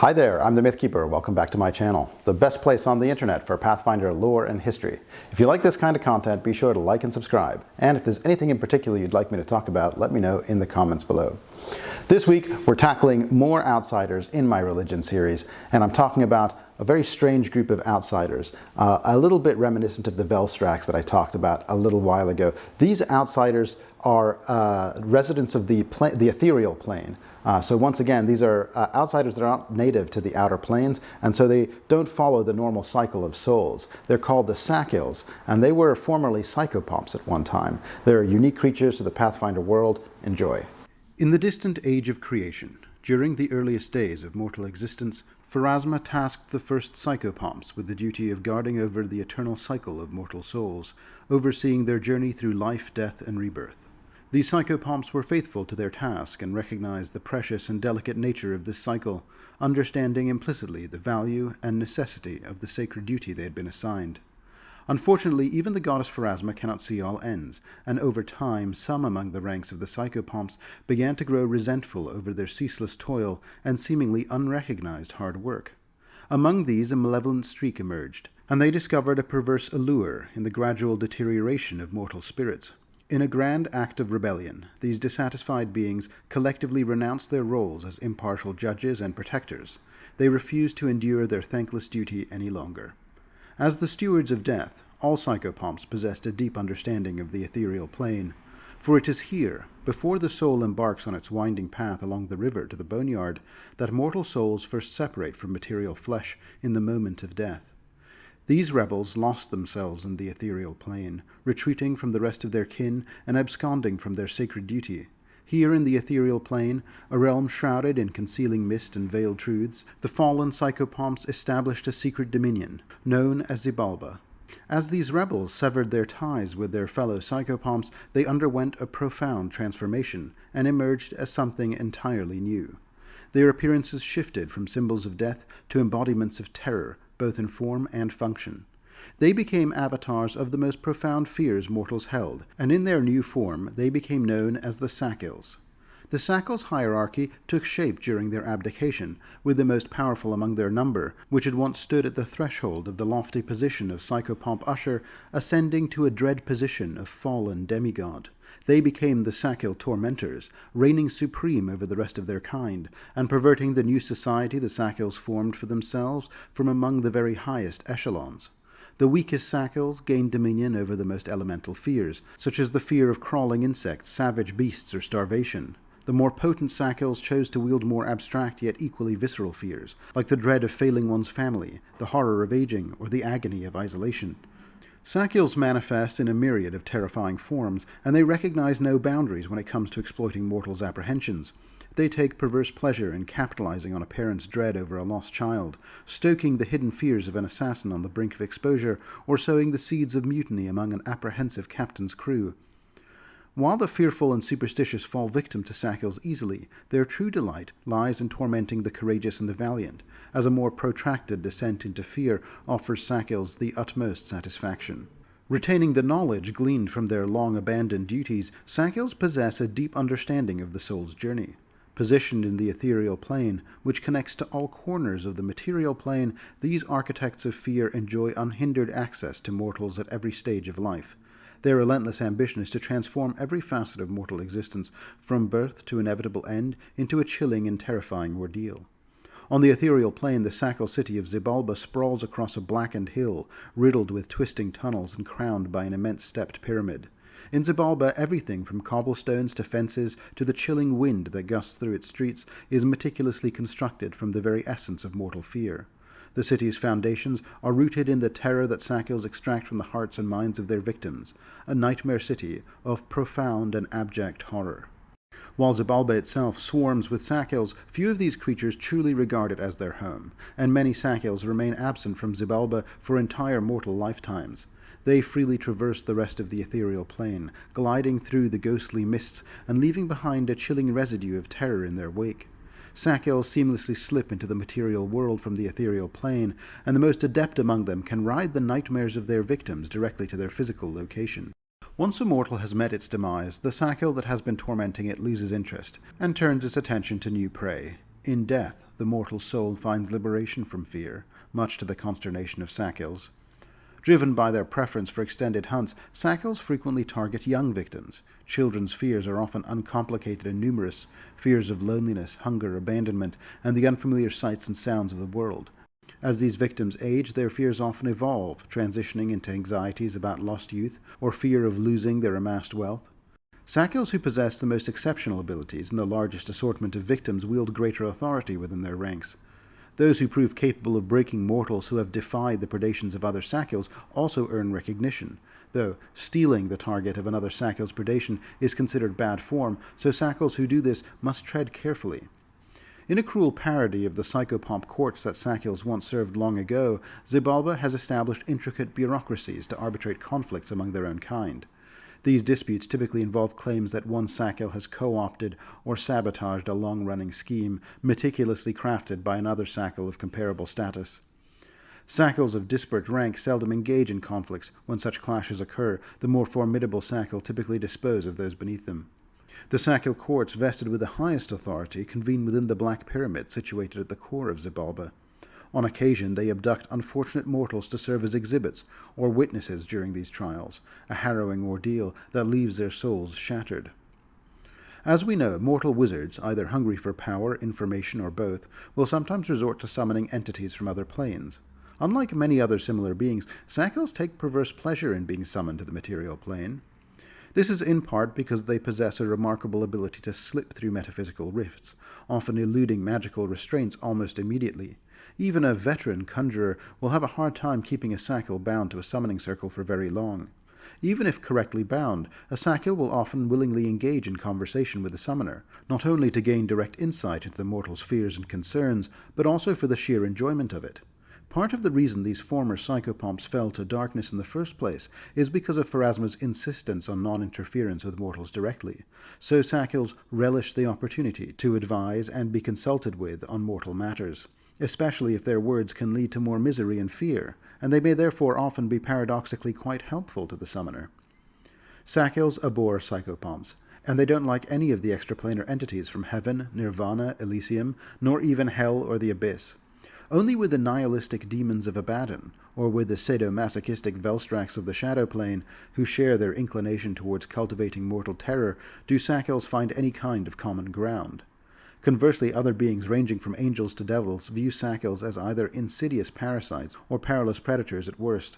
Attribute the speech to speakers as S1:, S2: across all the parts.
S1: Hi there, I'm the Mythkeeper. Welcome back to my channel, the best place on the internet for Pathfinder lore and history. If you like this kind of content, be sure to like and subscribe. And if there's anything in particular you'd like me to talk about, let me know in the comments below. This week, we're tackling more outsiders in my religion series, and I'm talking about a very strange group of outsiders, a little bit reminiscent of the Velstraks that I talked about a little while ago. These outsiders are residents of the Ethereal Plane. So once again, these are outsiders that are not native to the outer planes, and so they don't follow the normal cycle of souls. They're called the Sahkils, and they were formerly Psychopomps at one time. They're unique creatures to the Pathfinder world. Enjoy. In the distant age of creation, during the earliest days of mortal existence, Pharasma tasked the first Psychopomps with the duty of guarding over the eternal cycle of mortal souls, overseeing their journey through life, death, and rebirth. These Psychopomps were faithful to their task and recognized the precious and delicate nature of this cycle, understanding implicitly the value and necessity of the sacred duty they had been assigned. Unfortunately, even the goddess Pharasma cannot see all ends, and over time some among the ranks of the Psychopomps began to grow resentful over their ceaseless toil and seemingly unrecognized hard work. Among these a malevolent streak emerged, and they discovered a perverse allure in the gradual deterioration of mortal spirits. In a grand act of rebellion, these dissatisfied beings collectively renounced their roles as impartial judges and protectors. They refused to endure their thankless duty any longer. As the stewards of death, all Psychopomps possessed a deep understanding of the Ethereal Plane, for it is here, before the soul embarks on its winding path along the river to the boneyard, that mortal souls first separate from material flesh in the moment of death. These rebels lost themselves in the Ethereal Plane, retreating from the rest of their kin and absconding from their sacred duty. Here in the Ethereal Plane, a realm shrouded in concealing mist and veiled truths, the fallen Psychopomps established a secret dominion, known as Xibalba. As these rebels severed their ties with their fellow Psychopomps, they underwent a profound transformation and emerged as something entirely new. Their appearances shifted from symbols of death to embodiments of terror, both in form and function. They became avatars of the most profound fears mortals held, and in their new form they became known as the Sahkils. The Sahkils hierarchy took shape during their abdication, with the most powerful among their number, which had once stood at the threshold of the lofty position of Psychopomp Usher, ascending to a dread position of fallen demigod. They became the Sahkil Tormentors, reigning supreme over the rest of their kind, and perverting the new society the Sahkils formed for themselves from among the very highest echelons. The weakest Sahkils gained dominion over the most elemental fears, such as the fear of crawling insects, savage beasts, or starvation. The more potent Sahkils chose to wield more abstract yet equally visceral fears, like the dread of failing one's family, the horror of aging, or the agony of isolation. Sahkils manifest in a myriad of terrifying forms, and they recognize no boundaries when it comes to exploiting mortals' apprehensions. They take perverse pleasure in capitalizing on a parent's dread over a lost child, stoking the hidden fears of an assassin on the brink of exposure, or sowing the seeds of mutiny among an apprehensive captain's crew. While the fearful and superstitious fall victim to Sahkils easily, their true delight lies in tormenting the courageous and the valiant, as a more protracted descent into fear offers Sahkils the utmost satisfaction. Retaining the knowledge gleaned from their long-abandoned duties, Sahkils possess a deep understanding of the soul's journey. Positioned in the Ethereal Plane, which connects to all corners of the material plane, these architects of fear enjoy unhindered access to mortals at every stage of life. Their relentless ambition is to transform every facet of mortal existence, from birth to inevitable end, into a chilling and terrifying ordeal. On the Ethereal Plane, the Sahkil city of Xibalba sprawls across a blackened hill, riddled with twisting tunnels and crowned by an immense stepped pyramid. In Xibalba, everything from cobblestones to fences to the chilling wind that gusts through its streets is meticulously constructed from the very essence of mortal fear. The city's foundations are rooted in the terror that Sahkils extract from the hearts and minds of their victims, a nightmare city of profound and abject horror. While Xibalba itself swarms with Sahkils, few of these creatures truly regard it as their home, and many Sahkils remain absent from Xibalba for entire mortal lifetimes. They freely traverse the rest of the Ethereal Plane, gliding through the ghostly mists and leaving behind a chilling residue of terror in their wake. Sahkils seamlessly slip into the material world from the Ethereal Plane, and the most adept among them can ride the nightmares of their victims directly to their physical location. Once a mortal has met its demise, the Sahkil that has been tormenting it loses interest, and turns its attention to new prey. In death, the mortal soul finds liberation from fear, much to the consternation of Sahkils. Driven by their preference for extended hunts, Sahkils frequently target young victims. Children's fears are often uncomplicated and numerous, fears of loneliness, hunger, abandonment, and the unfamiliar sights and sounds of the world. As these victims age, their fears often evolve, transitioning into anxieties about lost youth or fear of losing their amassed wealth. Sahkils who possess the most exceptional abilities and the largest assortment of victims wield greater authority within their ranks. Those who prove capable of breaking mortals who have defied the predations of other Sahkils also earn recognition, though stealing the target of another Sahkil's predation is considered bad form, so Sahkils who do this must tread carefully. In a cruel parody of the Psychopomp courts that Sahkils once served long ago, Xibalba has established intricate bureaucracies to arbitrate conflicts among their own kind. These disputes typically involve claims that one Sahkil has co-opted or sabotaged a long-running scheme meticulously crafted by another Sahkil of comparable status. Sahkils of disparate rank seldom engage in conflicts. When such clashes occur, the more formidable Sahkil typically dispose of those beneath them. The Sahkil courts vested with the highest authority convene within the Black Pyramid situated at the core of Xibalba. On occasion, they abduct unfortunate mortals to serve as exhibits or witnesses during these trials, a harrowing ordeal that leaves their souls shattered. As we know, mortal wizards, either hungry for power, information, or both, will sometimes resort to summoning entities from other planes. Unlike many other similar beings, Sahkils take perverse pleasure in being summoned to the material plane. This is in part because they possess a remarkable ability to slip through metaphysical rifts, often eluding magical restraints almost immediately. Even a veteran conjurer will have a hard time keeping a Sahkil bound to a summoning circle for very long. Even if correctly bound, a Sahkil will often willingly engage in conversation with the summoner, not only to gain direct insight into the mortal's fears and concerns, but also for the sheer enjoyment of it. Part of the reason these former Psychopomps fell to darkness in the first place is because of Pharasma's insistence on non-interference with mortals directly, so Sahkils relish the opportunity to advise and be consulted with on mortal matters, especially if their words can lead to more misery and fear, and they may therefore often be paradoxically quite helpful to the summoner. Sahkils abhor Psychopomps, and they don't like any of the extraplanar entities from heaven, nirvana, Elysium, nor even hell or the abyss. Only with the nihilistic demons of Abaddon, or with the sadomasochistic Velstraks of the Shadow Plane, who share their inclination towards cultivating mortal terror, do Sahkils find any kind of common ground. Conversely, other beings ranging from angels to devils view Sahkils as either insidious parasites or perilous predators at worst.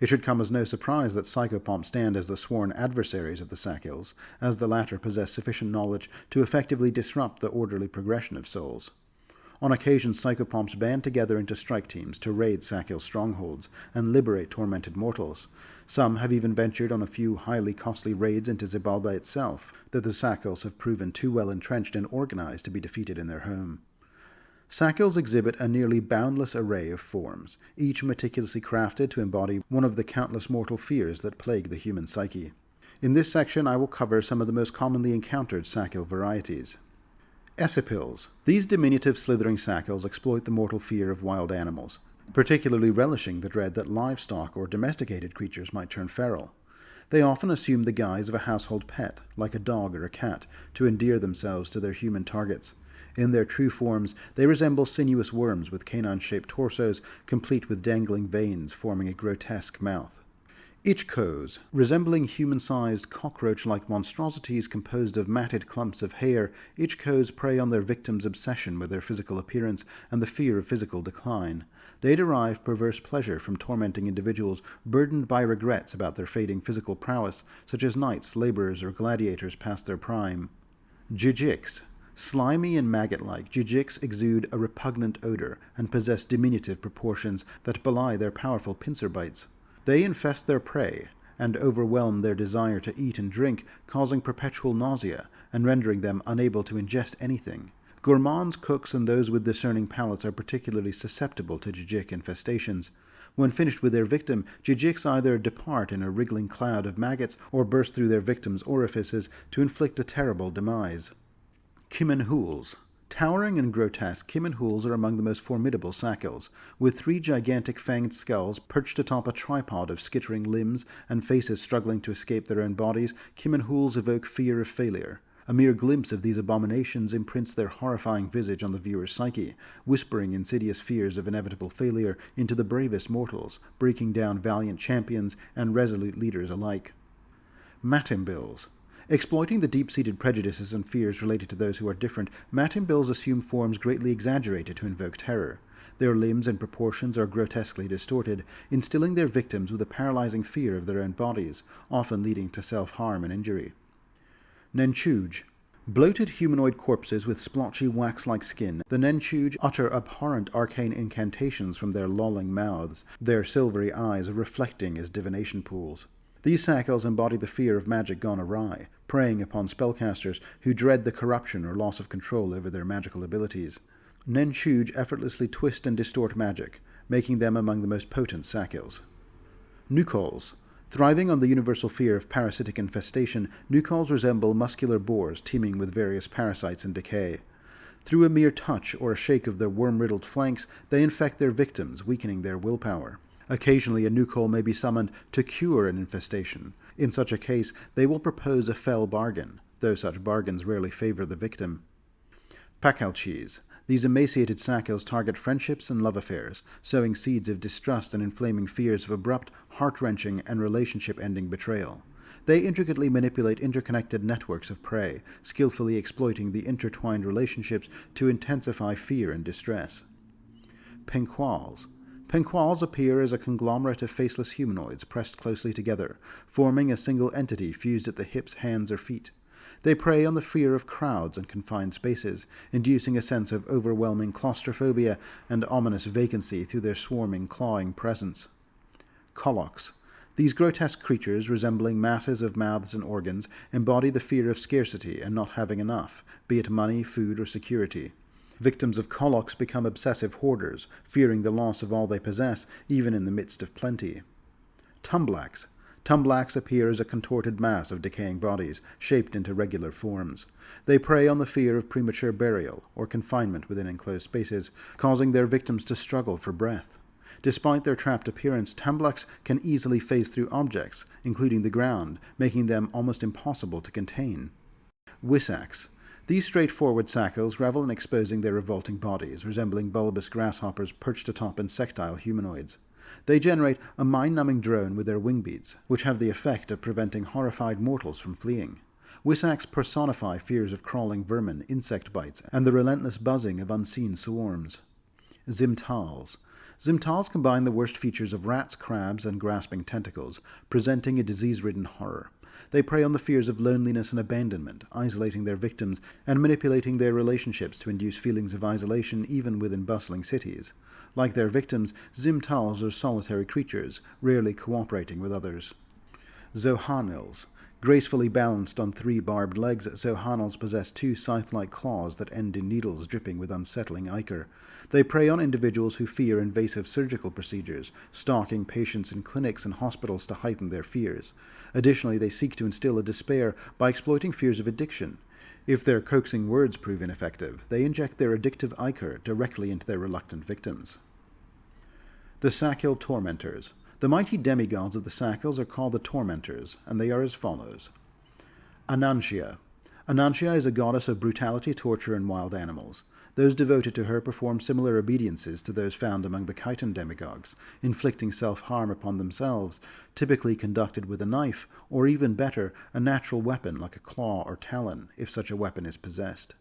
S1: It should come as no surprise that Psychopomps stand as the sworn adversaries of the Sahkils, as the latter possess sufficient knowledge to effectively disrupt the orderly progression of souls. On occasion, Psychopomps band together into strike teams to raid Sahkil strongholds and liberate tormented mortals. Some have even ventured on a few highly costly raids into Xibalba itself, though the Sahkils have proven too well entrenched and organized to be defeated in their home. Sahkils exhibit a nearly boundless array of forms, each meticulously crafted to embody one of the countless mortal fears that plague the human psyche. In this section, I will cover some of the most commonly encountered Sahkil varieties. Esipils. These diminutive slithering Sahkils exploit the mortal fear of wild animals, particularly relishing the dread that livestock or domesticated creatures might turn feral. They often assume the guise of a household pet, like a dog or a cat, to endear themselves to their human targets. In their true forms, they resemble sinuous worms with canine-shaped torsos, complete with dangling veins forming a grotesque mouth. Ichkos, resembling human-sized cockroach-like monstrosities composed of matted clumps of hair, Ichkos prey on their victims' obsession with their physical appearance and the fear of physical decline. They derive perverse pleasure from tormenting individuals burdened by regrets about their fading physical prowess, such as knights, laborers, or gladiators past their prime. Jijiks. Slimy and maggot-like, Jijiks exude a repugnant odor and possess diminutive proportions that belie their powerful pincer bites. They infest their prey and overwhelm their desire to eat and drink, causing perpetual nausea and rendering them unable to ingest anything. Gourmands, cooks, and those with discerning palates are particularly susceptible to Jijik infestations. When finished with their victim, Jijiks either depart in a wriggling cloud of maggots or burst through their victims' orifices to inflict a terrible demise. Kimenhuls. Towering and grotesque, Kimenhuls are among the most formidable Sahkils. With 3 gigantic fanged skulls perched atop a tripod of skittering limbs and faces struggling to escape their own bodies, Kimenhuls evoke fear of failure. A mere glimpse of these abominations imprints their horrifying visage on the viewer's psyche, whispering insidious fears of inevitable failure into the bravest mortals, breaking down valiant champions and resolute leaders alike. Matimbills. Exploiting the deep-seated prejudices and fears related to those who are different, Matimbills assume forms greatly exaggerated to invoke terror. Their limbs and proportions are grotesquely distorted, instilling their victims with a paralyzing fear of their own bodies, often leading to self-harm and injury. Nenchuj. Bloated humanoid corpses with splotchy wax-like skin, the Nenchuj utter abhorrent arcane incantations from their lolling mouths, their silvery eyes reflecting as divination pools. These Sahkils embody the fear of magic gone awry, preying upon spellcasters who dread the corruption or loss of control over their magical abilities. Nenchuj effortlessly twist and distort magic, making them among the most potent Sahkils. Nukols. Thriving on the universal fear of parasitic infestation, Nukols resemble muscular boars teeming with various parasites and decay. Through a mere touch or a shake of their worm-riddled flanks, they infect their victims, weakening their willpower. Occasionally a Nukol may be summoned to cure an infestation. In such a case, they will propose a fell bargain, though such bargains rarely favor the victim. Pakalchis. These emaciated Sahkils target friendships and love affairs, sowing seeds of distrust and inflaming fears of abrupt, heart-wrenching, and relationship-ending betrayal. They intricately manipulate interconnected networks of prey, skillfully exploiting the intertwined relationships to intensify fear and distress. Penquals. Penquals appear as a conglomerate of faceless humanoids pressed closely together, forming a single entity fused at the hips, hands, or feet. They prey on the fear of crowds and confined spaces, inducing a sense of overwhelming claustrophobia and ominous vacancy through their swarming, clawing presence. Koloks. These grotesque creatures, resembling masses of mouths and organs, embody the fear of scarcity and not having enough, be it money, food, or security. Victims of Koloks become obsessive hoarders, fearing the loss of all they possess, even in the midst of plenty. Tumblaks. Tumblaks appear as a contorted mass of decaying bodies, shaped into regular forms. They prey on the fear of premature burial, or confinement within enclosed spaces, causing their victims to struggle for breath. Despite their trapped appearance, Tumblaks can easily phase through objects, including the ground, making them almost impossible to contain. Wisaks. These straightforward Sahkils revel in exposing their revolting bodies, resembling bulbous grasshoppers perched atop insectile humanoids. They generate a mind-numbing drone with their wing beats, which have the effect of preventing horrified mortals from fleeing. Wisaks personify fears of crawling vermin, insect bites, and the relentless buzzing of unseen swarms. Zimtals. Zimtals combine the worst features of rats, crabs, and grasping tentacles, presenting a disease-ridden horror. They prey on the fears of loneliness and abandonment, isolating their victims and manipulating their relationships to induce feelings of isolation even within bustling cities. Like their victims, Zimtals are solitary creatures, rarely cooperating with others. Zohanils. Gracefully balanced on 3 barbed legs, Zohanils possess 2 scythe-like claws that end in needles dripping with unsettling ichor. They prey on individuals who fear invasive surgical procedures, stalking patients in clinics and hospitals to heighten their fears. Additionally, they seek to instill a despair by exploiting fears of addiction. If their coaxing words prove ineffective, they inject their addictive ichor directly into their reluctant victims. The Sahkil Tormentors. The mighty demigods of the Sahkils are called the Tormentors, and they are as follows. Ananshea. Ananshea is a goddess of brutality, torture, and wild animals. Those devoted to her perform similar obediences to those found among the Khitan demigods, inflicting self-harm upon themselves, typically conducted with a knife, or even better, a natural weapon like a claw or talon, if such a weapon is possessed.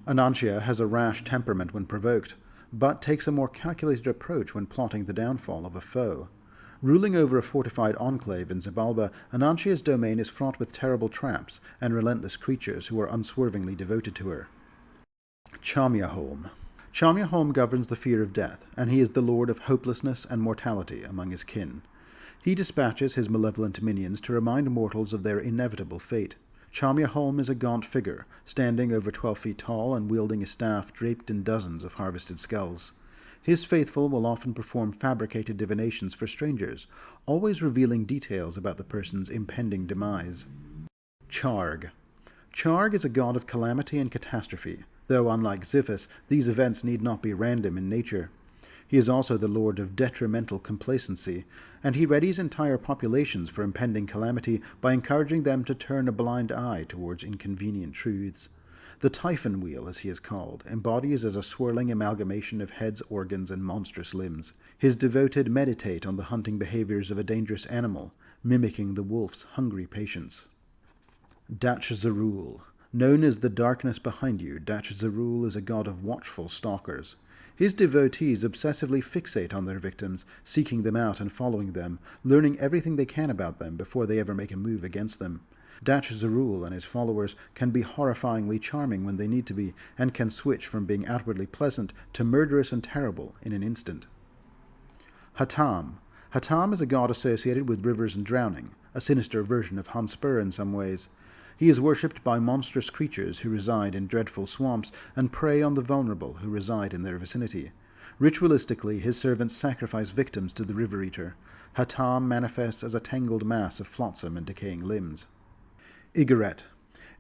S1: Ananshea has a rash temperament when provoked, but takes a more calculated approach when plotting the downfall of a foe. Ruling over a fortified enclave in Xibalba, Ananshea's domain is fraught with terrible traps and relentless creatures who are unswervingly devoted to her. Chamiaholom. Chamiaholom governs the fear of death, and he is the lord of hopelessness and mortality among his kin. He dispatches his malevolent minions to remind mortals of their inevitable fate. Chamiaholom is a gaunt figure, standing over 12 feet tall and wielding a staff draped in dozens of harvested skulls. His faithful will often perform fabricated divinations for strangers, always revealing details about the person's impending demise. Charg. Charg is a god of calamity and catastrophe, though unlike Xiphus, these events need not be random in nature. He is also the lord of detrimental complacency, and he readies entire populations for impending calamity by encouraging them to turn a blind eye towards inconvenient truths. The Typhon Wheel, as he is called, embodies as a swirling amalgamation of heads, organs, and monstrous limbs. His devoted meditate on the hunting behaviors of a dangerous animal, mimicking the wolf's hungry patience. Dachzerul. Known as the darkness behind you, Dachzerul is a god of watchful stalkers. His devotees obsessively fixate on their victims, seeking them out and following them, learning everything they can about them before they ever make a move against them. Dachzerul and his followers can be horrifyingly charming when they need to be, and can switch from being outwardly pleasant to murderous and terrible in an instant. Hataam. Hataam is a god associated with rivers and drowning, a sinister version of Hanspur in some ways. He is worshipped by monstrous creatures who reside in dreadful swamps and prey on the vulnerable who reside in their vicinity. Ritualistically, his servants sacrifice victims to the River Eater. Hataam manifests as a tangled mass of flotsam and decaying limbs. Iggeret.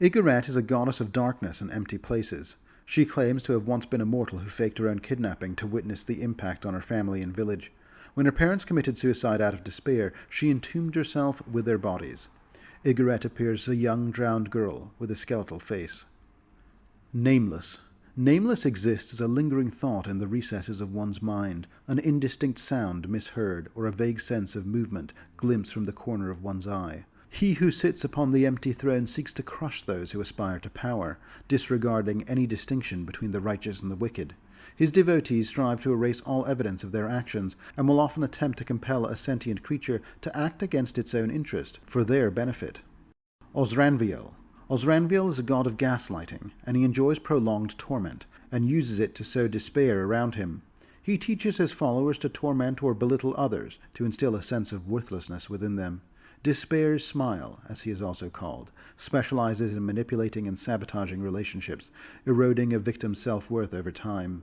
S1: Iggeret is a goddess of darkness and empty places. She claims to have once been a mortal who faked her own kidnapping to witness the impact on her family and village. When her parents committed suicide out of despair, she entombed herself with their bodies. Iggeret appears as a young, drowned girl with a skeletal face. Nameless. Nameless exists as a lingering thought in the recesses of one's mind, an indistinct sound misheard, or a vague sense of movement glimpsed from the corner of one's eye. He who sits upon the empty throne seeks to crush those who aspire to power, disregarding any distinction between the righteous and the wicked. His devotees strive to erase all evidence of their actions, and will often attempt to compel a sentient creature to act against its own interest, for their benefit. Ozranvial. Ozranvial is a god of gaslighting, and he enjoys prolonged torment, and uses it to sow despair around him. He teaches his followers to torment or belittle others, to instill a sense of worthlessness within them. Despair's Smile, as he is also called, specializes in manipulating and sabotaging relationships, eroding a victim's self-worth over time.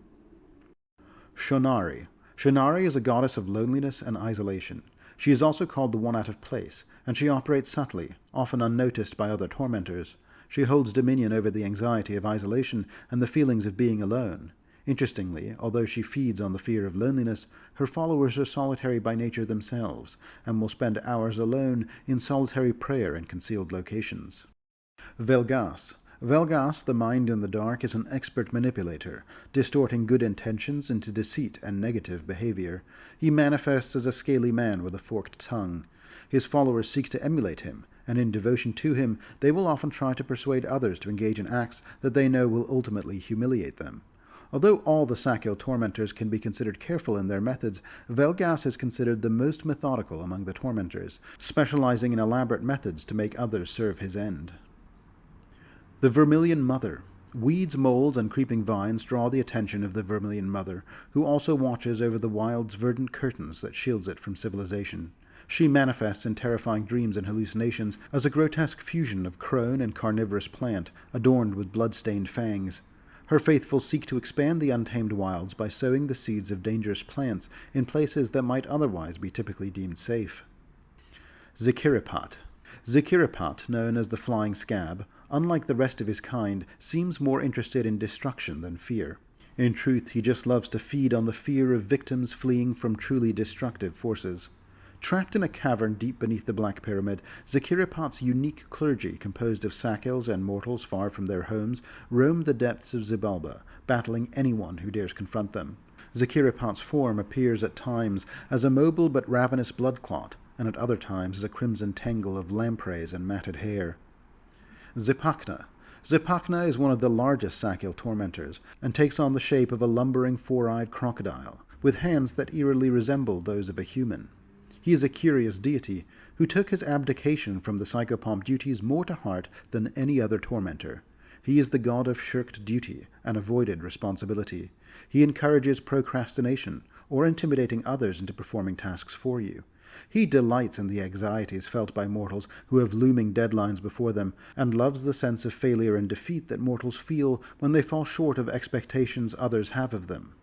S1: Shawnari. Shawnari is a goddess of loneliness and isolation. She is also called the One Out of Place, and she operates subtly, often unnoticed by other tormentors. She holds dominion over the anxiety of isolation and the feelings of being alone. Interestingly, although she feeds on the fear of loneliness, her followers are solitary by nature themselves, and will spend hours alone in solitary prayer in concealed locations. Velgaas. Velgaas, the mind in the dark, is an expert manipulator, distorting good intentions into deceit and negative behavior. He manifests as a scaly man with a forked tongue. His followers seek to emulate him, and in devotion to him, they will often try to persuade others to engage in acts that they know will ultimately humiliate them. Although all the Sahkil Tormentors can be considered careful in their methods, Velgaas is considered the most methodical among the Tormentors, specializing in elaborate methods to make others serve his end. The Vermilion Mother. Weeds, moles, and creeping vines draw the attention of the Vermilion Mother, who also watches over the wild's verdant curtains that shields it from civilization. She manifests in terrifying dreams and hallucinations as a grotesque fusion of crone and carnivorous plant, adorned with blood-stained fangs. Her faithful seek to expand the untamed wilds by sowing the seeds of dangerous plants in places that might otherwise be typically deemed safe. Xiquiripat. Xiquiripat, known as the Flying Scab, unlike the rest of his kind, seems more interested in destruction than fear. In truth, he just loves to feed on the fear of victims fleeing from truly destructive forces. Trapped in a cavern deep beneath the Black Pyramid, Xiquiripat's unique clergy, composed of Sahkils and mortals far from their homes, roam the depths of Xibalba, battling anyone who dares confront them. Xiquiripat's form appears at times as a mobile but ravenous blood clot, and at other times as a crimson tangle of lampreys and matted hair. Zipacna. Zipacna is one of the largest Sahkil tormentors, and takes on the shape of a lumbering four-eyed crocodile, with hands that eerily resemble those of a human. He is a curious deity, who took his abdication from the Psychopomp duties more to heart than any other tormentor. He is the god of shirked duty and avoided responsibility. He encourages procrastination, or intimidating others into performing tasks for you. He delights in the anxieties felt by mortals who have looming deadlines before them, and loves the sense of failure and defeat that mortals feel when they fall short of expectations others have of them.